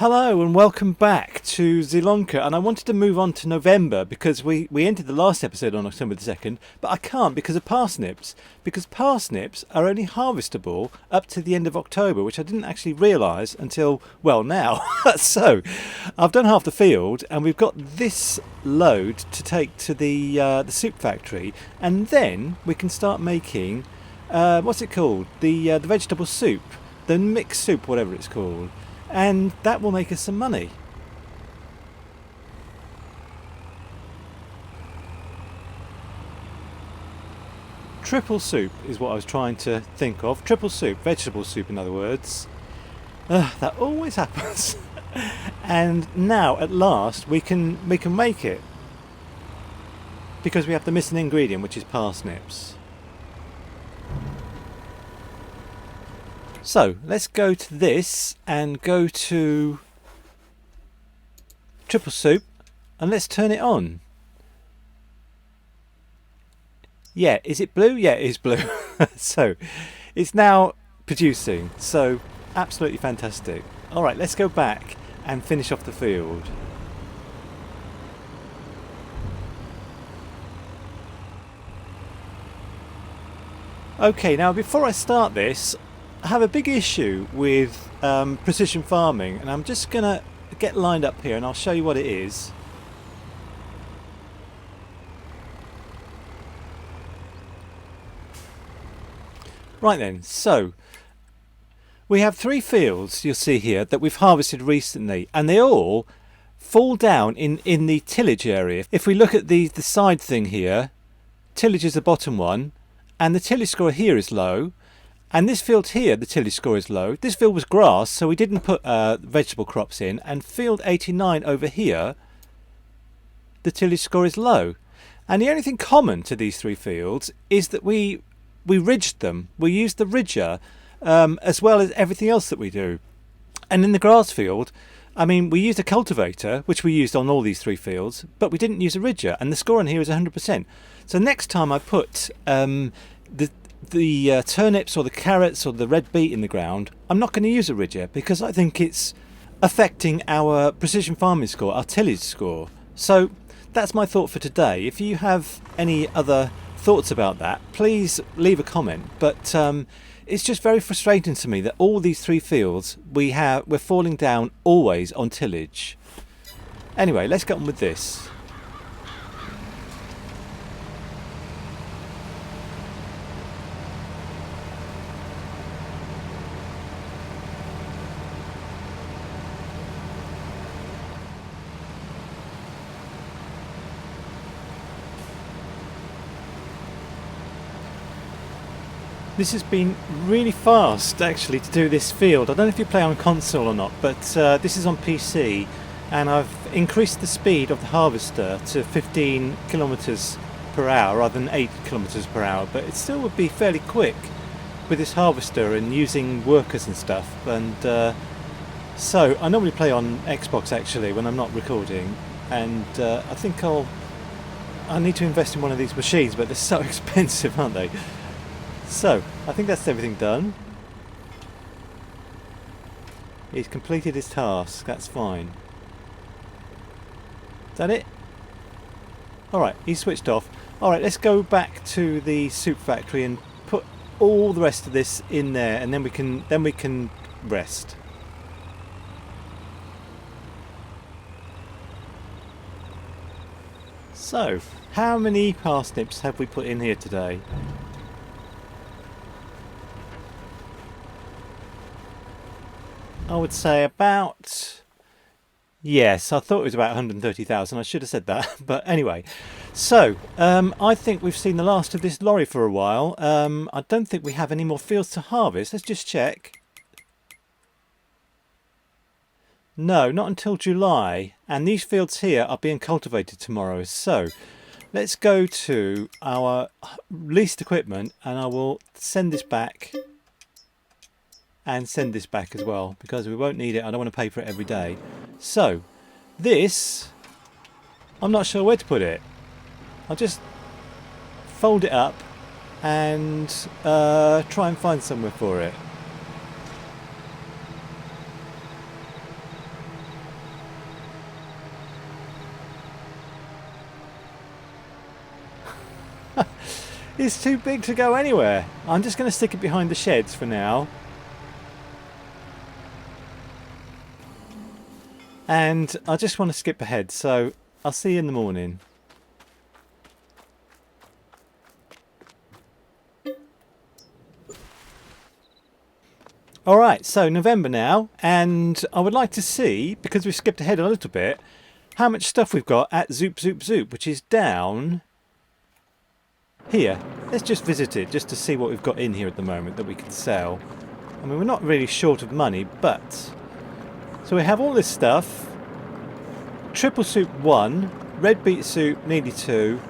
Hello and welcome back to ZIELONKA, and I wanted to move on to November because we ended the last episode on October the 2nd, but I can't because of parsnips, because parsnips are only harvestable up to the end of October, which I didn't actually realise until, well, now. So I've done half the field and we've got this load to take to the soup factory, and then we can start making, what's it called, the vegetable soup, the mixed soup, whatever it's called. And that will make us some money. Triple soup is what I was trying to think of. Triple soup, vegetable soup in other words. That always happens. And now at last we can make it. Because we have the missing ingredient, which is parsnips. So let's go to this and go to triple soup and let's turn it on. Yeah, is it blue? Yeah, it is blue. So it's now producing, so absolutely fantastic. Alright, let's go back and finish off the field. Okay, now before I start this, I have a big issue with precision farming, and I'm just going to get lined up here and I'll show you what it is. Right then, so we have 3 fields you'll see here that we've harvested recently, and they all fall down in the tillage area. If we look at the side thing here, tillage is the bottom one, and the tillage score here is low. And this field here, the tillage score is low. This field was grass, so we didn't put vegetable crops in. And field 89 over here, the tillage score is low. And the only thing common to these 3 fields is that we ridged them. We used the ridger as well as everything else that we do. And in the grass field, I mean, we used a cultivator, which we used on all these 3 fields, but we didn't use a ridger. And the score on here is 100%. So next time I put the turnips or the carrots or the red beet in the ground, I'm not going to use a ridger because I think it's affecting our precision farming score, our tillage score. So that's my thought for today. If you have any other thoughts about that, please leave a comment. But it's just very frustrating to me that all these 3 fields we're falling down always on tillage. Anyway, let's get on with this. This has been really fast actually to do this field. I don't know if you play on console or not, but this is on PC, and I've increased the speed of the harvester to 15 kilometers per hour rather than 8 kilometers per hour, but it still would be fairly quick with this harvester and using workers and stuff. And so I normally play on Xbox actually when I'm not recording, and I think I need to invest in one of these machines, but they're so expensive, aren't they? So, I think that's everything done. He's completed his task, that's fine. Is that it? Alright, he's switched off. Alright, let's go back to the soup factory and put all the rest of this in there, and then we can rest. So, how many parsnips have we put in here today? I would say about, yes, I thought it was about 130,000. I should have said that. But anyway, so I think we've seen the last of this lorry for a while. I don't think we have any more fields to harvest. Let's just check. No, not until July. And these fields here are being cultivated tomorrow. So let's go to our leased equipment, and I will send this back. And send this back as well, because we won't need it. I don't want to pay for it every day. So this, I'm not sure where to put it. I'll just fold it up and try and find somewhere for it. It's too big to go anywhere. I'm just going to stick it behind the sheds for now. And I just want to skip ahead, so I'll see you in the morning. Alright, so November now, and I would like to see, because we've skipped ahead a little bit, how much stuff we've got at Zoop Zoop Zoop, which is down here. Let's just visit it, just to see what we've got in here at the moment that we can sell. I mean, we're not really short of money, but... So we have all this stuff. Triple soup 1, red beet soup nearly 2.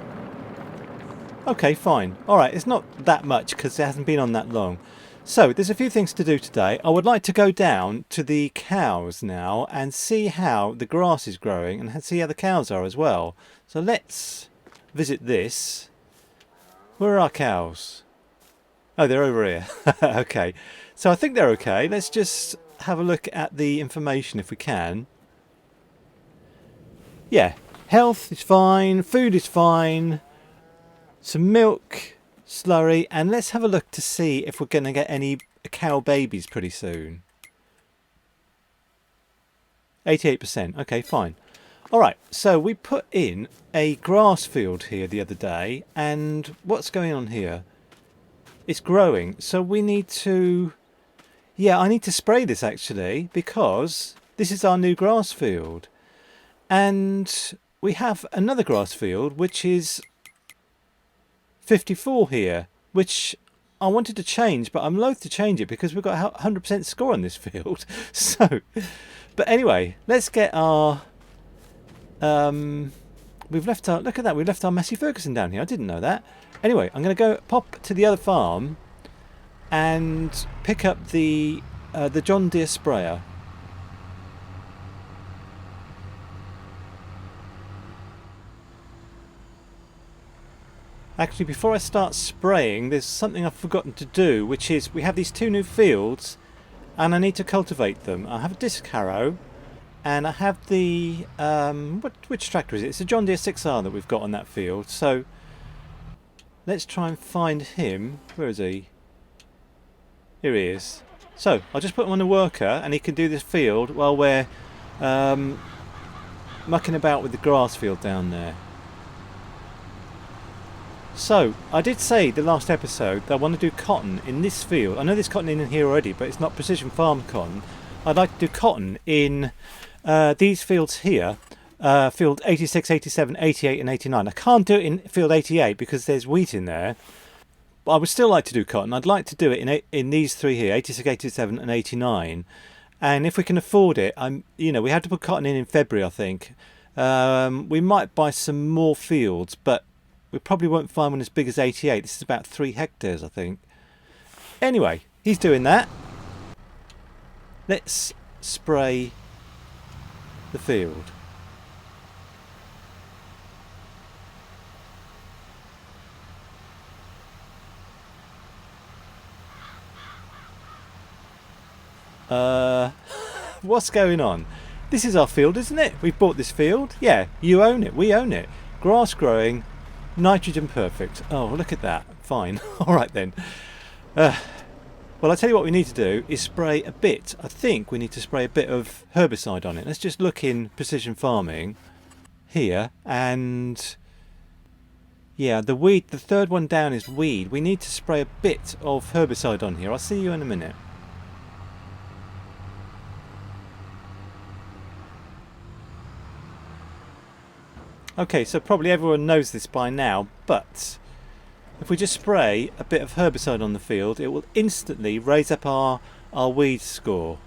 Okay, fine. Alright, it's not that much because it hasn't been on that long. So, there's a few things to do today. I would like to go down to the cows now and see how the grass is growing and see how the cows are as well. So let's visit this. Where are our cows? Oh, they're over here. Okay. So I think they're okay. Let's just have a look at the information if we can. Yeah, health is fine, food is fine, some milk, slurry, and let's have a look to see if we're going to get any cow babies pretty soon. 88%, okay, fine. Alright, so we put in a grass field here the other day, and what's going on here? It's growing, so we need to... Yeah, I need to spray this actually, because this is our new grass field. And we have another grass field, which is 54 here, which I wanted to change, but I'm loath to change it because we've got a 100% score on this field. So, but anyway, let's get our... we've left our... Look at that, we've left our Massey Ferguson down here. I didn't know that. Anyway, I'm going to go pop to the other farm and pick up the John Deere sprayer. Actually, before I start spraying, there's something I've forgotten to do, which is we have these 2 new fields and I need to cultivate them. I have a disc harrow and I have the... which tractor is it? It's a John Deere 6R that we've got on that field. So let's try and find him. Where is he? Here he is. So I'll just put him on a worker and he can do this field while we're mucking about with the grass field down there. So, I did say the last episode that I want to do cotton in this field. I know there's cotton in here already, but it's not precision farm cotton. I'd like to do cotton in these fields here. Field 86, 87, 88 and 89. I can't do it in field 88 because there's wheat in there. But I would still like to do cotton. I'd like to do it in these 3 here, 86, 87 and 89. And if we can afford it, we have to put cotton in February, I think. We might buy some more fields, but we probably won't find one as big as 88. This is about 3 hectares, I think. Anyway, he's doing that. Let's spray the field. What's going on? This is our field, isn't it? We've bought this field. Yeah, you own it. We own it. Grass growing. Nitrogen perfect. Oh, look at that. Fine. Alright then. Well, I'll tell you what we need to do is spray a bit. I think we need to spray a bit of herbicide on it. Let's just look in precision farming here. And yeah, the weed, the third one down is weed. We need to spray a bit of herbicide on here. I'll see you in a minute. Okay, so probably everyone knows this by now, but if we just spray a bit of herbicide on the field, it will instantly raise up our weed score.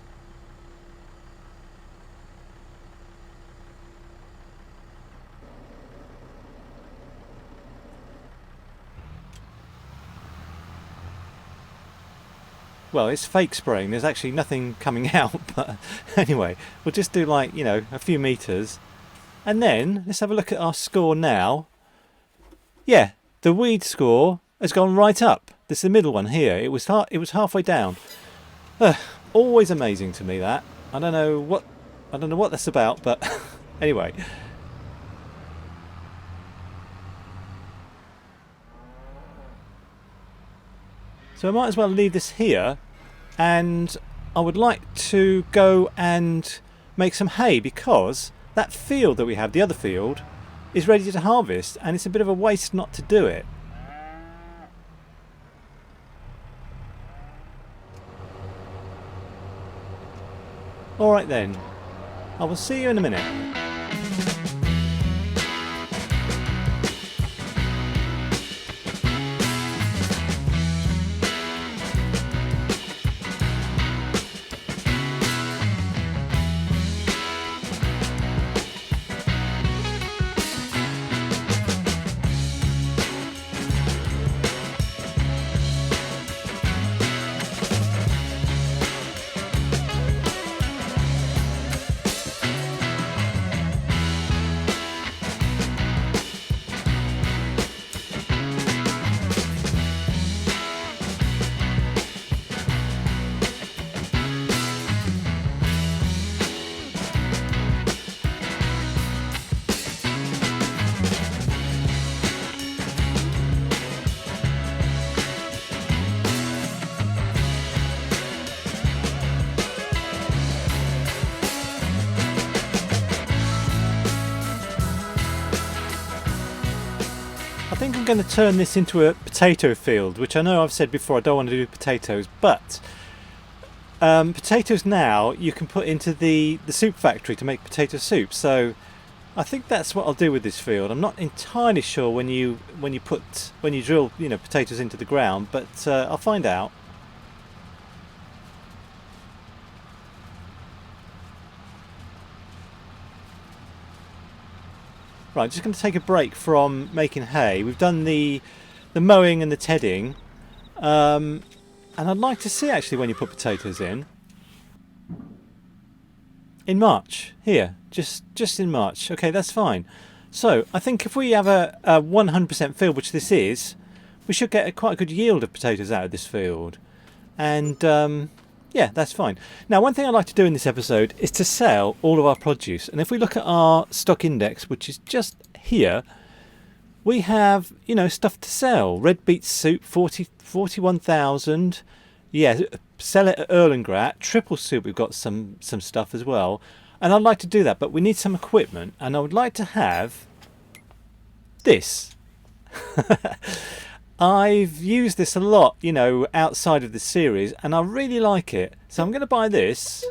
Well, it's fake spraying, there's actually nothing coming out, but anyway, we'll just do like, a few metres. And then, let's have a look at our score now. Yeah, the weed score has gone right up. This is the middle one here. It was halfway down. Always amazing to me that. I don't know what that's about, but anyway. So I might as well leave this here, and I would like to go and make some hay, because that field that we have, the other field, is ready to harvest, and it's a bit of a waste not to do it. Alright then, I will see you in a minute. I think I'm going to turn this into a potato field, which I know I've said before I don't want to do potatoes, but potatoes now you can put into the soup factory to make potato soup, so I think that's what I'll do with this field. I'm not entirely sure when you drill, you know, potatoes into the ground, but I'll find out. Right, I'm just going to take a break from making hay. We've done the mowing and the tedding, and I'd like to see actually when you put potatoes in March. Here, just in March. Okay, that's fine. So I think if we have a 100% field, which this is, we should get quite a good yield of potatoes out of this field, and yeah, that's fine. Now, one thing I'd like to do in this episode is to sell all of our produce. And if we look at our stock index, which is just here, we have, you know, stuff to sell. Red beet soup, 41,000. Yeah, sell it at Erlengrat. Triple soup, we've got some stuff as well. And I'd like to do that, but we need some equipment. And I would like to have this. I've used this a lot, you know, outside of the series, and I really like it. So I'm going to buy this.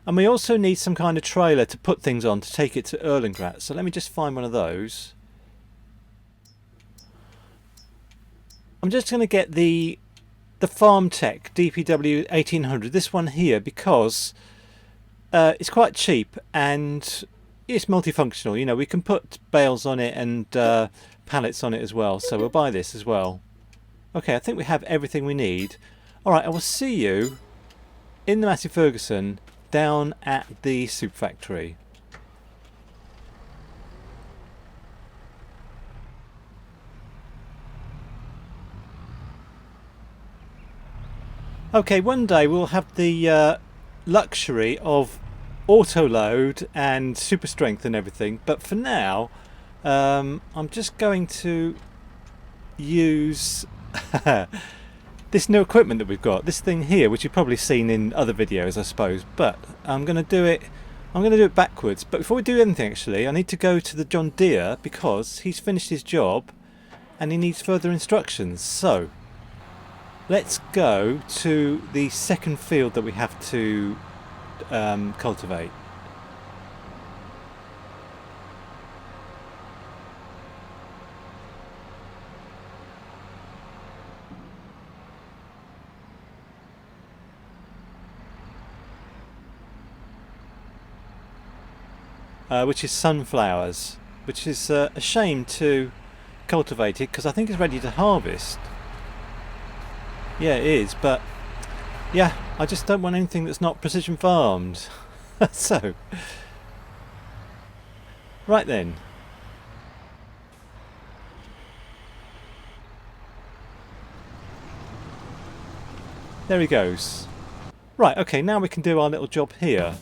And we also need some kind of trailer to put things on to take it to Erlengrat. So let me just find one of those. I'm just going to get the Farm Tech DPW 1800, this one here, because it's quite cheap and it's multifunctional. You know, we can put bales on it and pallets on it as well, so we'll buy this as well. Okay, I think we have everything we need. Alright, I will see you in the Massey Ferguson down at the soup factory. Okay, one day we'll have the luxury of auto load and super strength and everything, but for now I'm just going to use this new equipment that we've got, this thing here, which you've probably seen in other videos, I suppose, but I'm going to do it backwards. But before we do anything, actually, I need to go to the John Deere because he's finished his job and he needs further instructions. So let's go to the second field that we have to cultivate. Which is sunflowers, which is a shame to cultivate it because I think it's ready to harvest. Yeah, it is, but yeah, I just don't want anything that's not precision farmed. So, right then. There he goes. Right, okay, now we can do our little job here.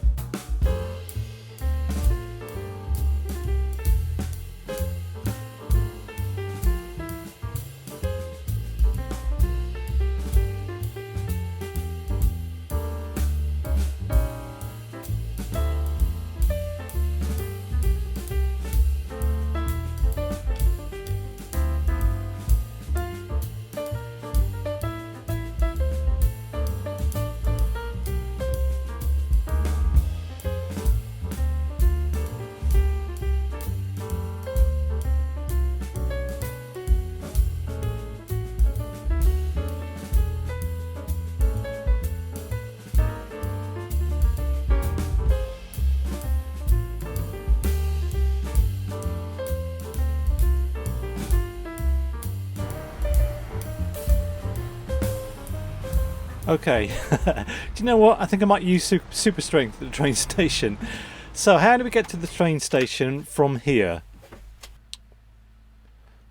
Okay, do you know what? I think I might use super strength at the train station. So how do we get to the train station from here?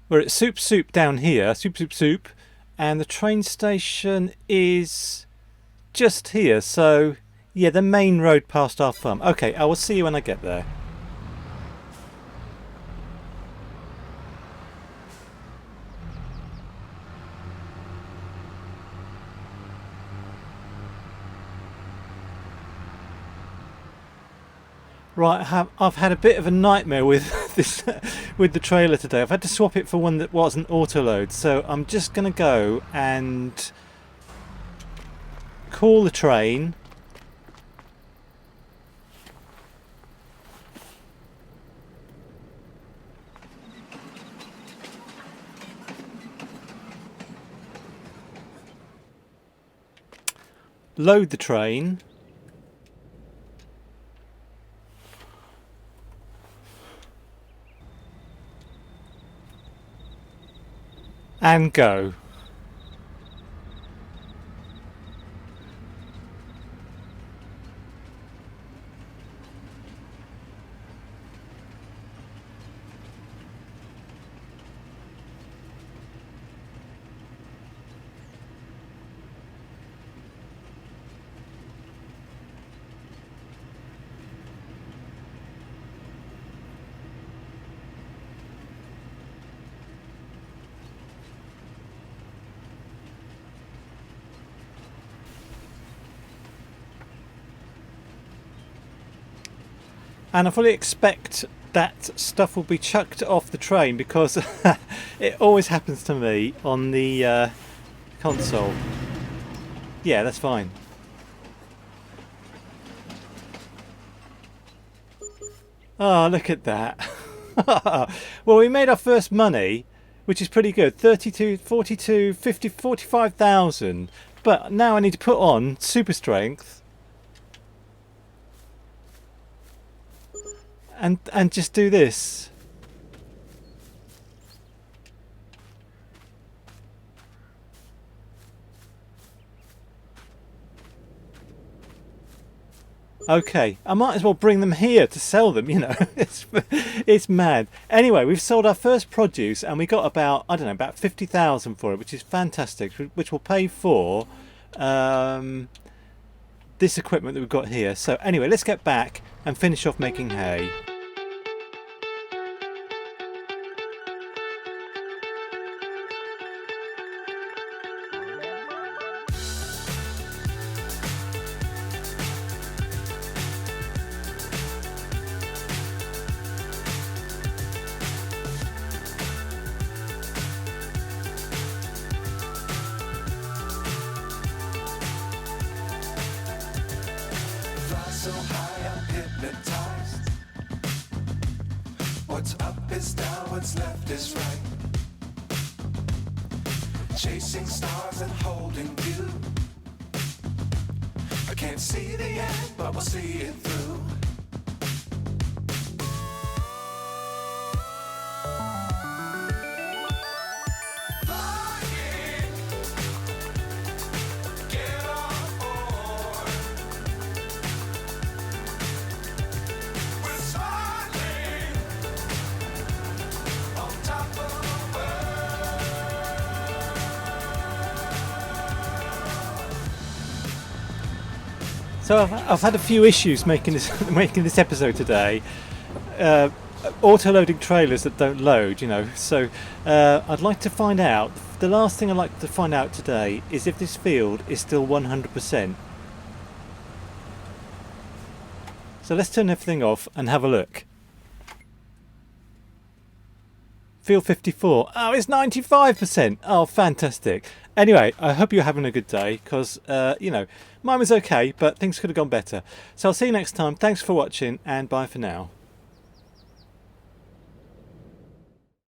We're at soup down here, soup, and the train station is just here. So yeah, the main road past our farm. Okay, I will see you when I get there. Right, I've had a bit of a nightmare with this with the trailer today. I've had to swap it for one that wasn't auto load, so I'm just going to go and call the train. Load the train. And go. And I fully expect that stuff will be chucked off the train because it always happens to me on the console. Yeah, that's fine. Oh, look at that. Well, we made our first money, which is pretty good. 32, 42, 50, 45,000. But now I need to put on super strength. And just do this. Okay, I might as well bring them here to sell them, you know. It's mad. Anyway, we've sold our first produce and we got about, I don't know, about 50,000 for it, which is fantastic, which will pay for this equipment that we've got here. So anyway, let's get back and finish off making hay. So high I'm hypnotized. What's up is down, what's left is right. Chasing stars and holding you. I can't see the end, but we'll see it through. So I've had a few issues making this episode today. Auto-loading trailers that don't load, you know. So I'd like to find out. The last thing I'd like to find out today is if this field is still 100%. So let's turn everything off and have a look. Field 54. Oh, it's 95%. Oh, fantastic. Anyway, I hope you're having a good day because, you know, mine was okay, but things could have gone better. So I'll see you next time. Thanks for watching and bye for now.